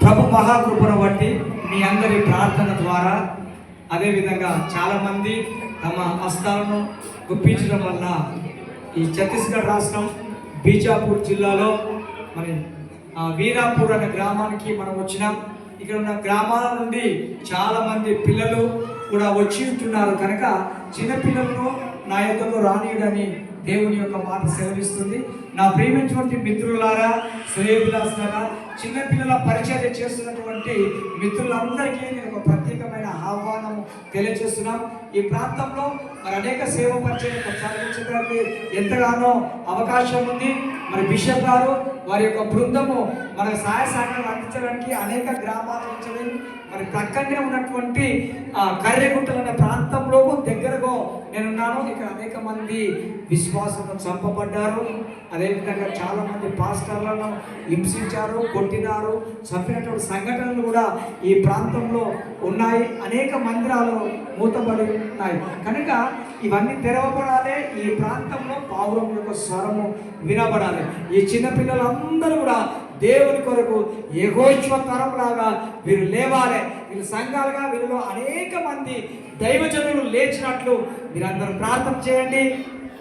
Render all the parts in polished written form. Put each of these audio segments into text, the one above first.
ప్రభు మహాకృపను బట్టి మీ అందరి ప్రార్థన ద్వారా అదేవిధంగా చాలామంది తమ హస్తాలను గుప్పించడం వల్ల ఈ ఛత్తీస్గఢ్ రాష్ట్రం బీజాపూర్ జిల్లాలో మరి వీరాపూర్ అనే గ్రామానికి మనం వచ్చినాం. ఇక్కడ ఉన్న గ్రామాల నుండి చాలామంది పిల్లలు కూడా వచ్చి ఉంటున్నారు కనుక చిన్నపిల్లలను నా యొక్కకు రానియడని దేవుని యొక్క మాట సెలవిస్తుంది. నా ప్రేమించినటువంటి మిత్రులారా, శ్రేయోభిలాషులారా, చిన్నపిల్లల పరిచర్య చేస్తున్నటువంటి మిత్రులందరికీ నేను ఒక ప్రత్యేకమైన ఆహ్వానము తెలియజేస్తున్నాం. ఈ ప్రాంతంలో మరి అనేక సేవ పరిచయం కొనసాగించడానికి ఎంతగానో అవకాశం ఉంది. మరి బిషప్ గారు వారి యొక్క బృందము మన సహాయ సహకారాలు అందించడానికి అనేక గ్రామాల నుంచి మరి ప్రక్కనే ఉన్నటువంటి కర్రెగుట్టలు అనే ప్రాంతంలో దగ్గరగా నేనున్నాను. ఇక్కడ అనేక మంది విశ్వాసంతో చంపబడ్డారు. అదేవిధంగా చాలా మంది పాస్టర్లను హింసించారు, కొట్టినారు, చంపినటువంటి సంఘటనలు కూడా ఈ ప్రాంతంలో ఉన్నాయి. అనేక మందిరాలు మూతబడి ఉన్నాయి కనుక ఇవన్నీ తెరవబడాలి. ఈ ప్రాంతంలో పావురం యొక్క స్వరము వినబడాలి. ఈ చిన్నపిల్లలందరూ కూడా దేవుని కొరకు యెహోషువ తరంలాగా వీరు లేవాలి. వీళ్ళు సంఘాలుగా వీరిలో అనేక మంది దైవజనులు లేచినట్లు మీరందరూ ప్రార్థన చేయండి.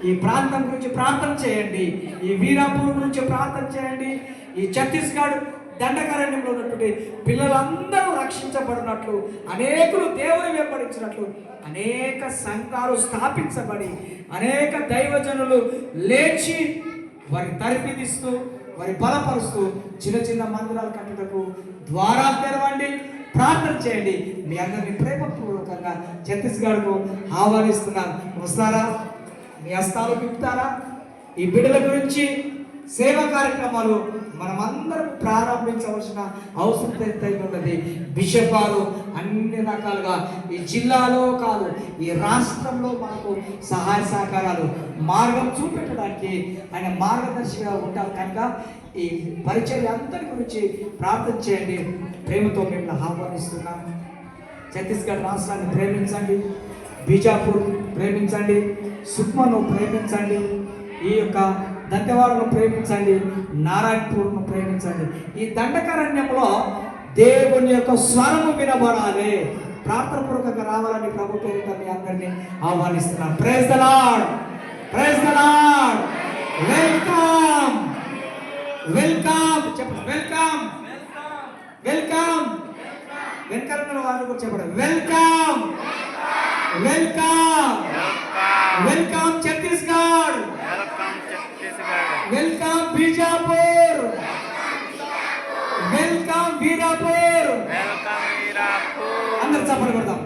ఈ ప్రాంతం గురించి ప్రార్థన చేయండి. ఈ వీరాపూర్ గురించి ప్రార్థన చేయండి. ఈ ఛత్తీస్గఢ్ దండకారణ్యంలో ఉన్నటువంటి పిల్లలందరూ రక్షించబడినట్లు, అనేకులు దేవుని వెంబడించినట్లు, అనేక సంఘాలు స్థాపించబడి అనేక దైవజనులు లేచి వారి తరిపిదిస్తూ వారి బలపరుస్తూ చిన్న చిన్న మందిరాలు కట్టుటకు ద్వారాలు తెరవండి. ప్రార్థన చేయండి. మీ అందరినీ ప్రేమపూర్వకంగా ఛత్తీస్గఢ్కు ఆహ్వానిస్తున్నాను. వస్తారా? మీ హస్తాలు విప్పుతారా? ఈ బిడ్డల గురించి సేవా కార్యక్రమాలు మనమందరం ప్రారంభించవలసిన అవసరం ఎంతైనా ఉన్నది. బిషప్ గారు అన్ని రకాలుగా ఈ జిల్లాలో కాదు ఈ రాష్ట్రంలో మనకు సహాయ సహకారాలు మార్గం చూపెట్టడానికి ఆయన మార్గదర్శిగా ఉంటారు కనుక ఈ పరిచర్య అందరి గురించి ప్రార్థన చేయండి. ప్రేమతో మిమ్మల్ని ఆహ్వానిస్తున్నాం. ఛత్తీస్గఢ్ రాష్ట్రాన్ని ప్రేమించండి, బీజాపూర్ ప్రేమించండి, సుక్మాను ప్రేమించండి, ఈ యొక్క దంతెవాడను ప్రేమించండి, నారాయణపూర్ను ప్రేమించండి. ఈ దండకారణ్యంలో దేవుని యొక్క స్వరము వినబడాలి. ప్రార్థనపూర్వకంగా రావాలని ప్రభు పేరిట మీ అందరినీ ఆహ్వానిస్తున్నాను. Praise the Lord, praise the Lord. Welcome, welcome చెప్పండి. Welcome, welcome. వెల్కమ్ వారు కూడా చెప్పండి. Welcome, welcome, welcome Chhattisgarh, welcome Bijapur, welcome Veerapur. అందరు చప్పట్లు కొడతాం.